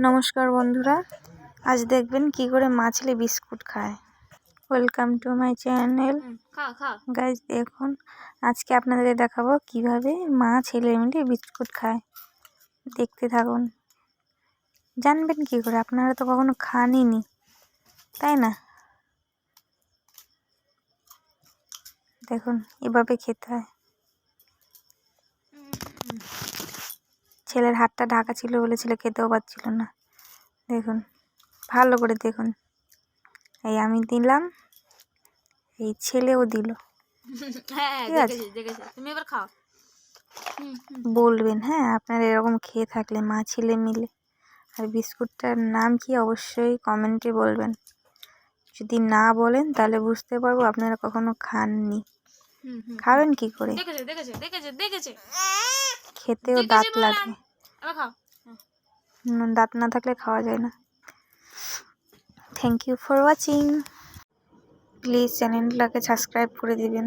নমস্কার বন্ধুরা, আজ দেখবেন কি করে মা ছেলে বিস্কুট খায়। Welcome to my channel guys. দেখুন আজকে আপনাদের দেখাবো কিভাবে মা ছেলে মিলে বিস্কুট খায়। দেখতে থাকুন, জানবেন কি করে, আপনারা তো কখনো খানইনি, তাই না? দেখুন এভাবে খেতে হয়। ছেলের হাতটা ঢাকা ছিল বলে ছেলে খেতেও পারছিল না। দেখুন ভালো করে দেখুন, এই আমি দিলাম, এই ছেলেও দিল। ঠিক আছে, তুমি এবার খাও। বলবেন হ্যাঁ আপনারা এরকম খেয়ে থাকলে মা ছেলে মিলে। আর বিস্কুটটার নাম কি অবশ্যই কমেন্টে বলবেন। যদি না বলেন তাহলে বুঝতে পারবো আপনারা কখনো খাননি। খাবেন কি করে? খেতেও দাঁত লাগে, দাঁত না থাকলে খাওয়া যায় না। Thank you for watching. Please চ্যানেলটাকে সাবস্ক্রাইব করে দিবেন।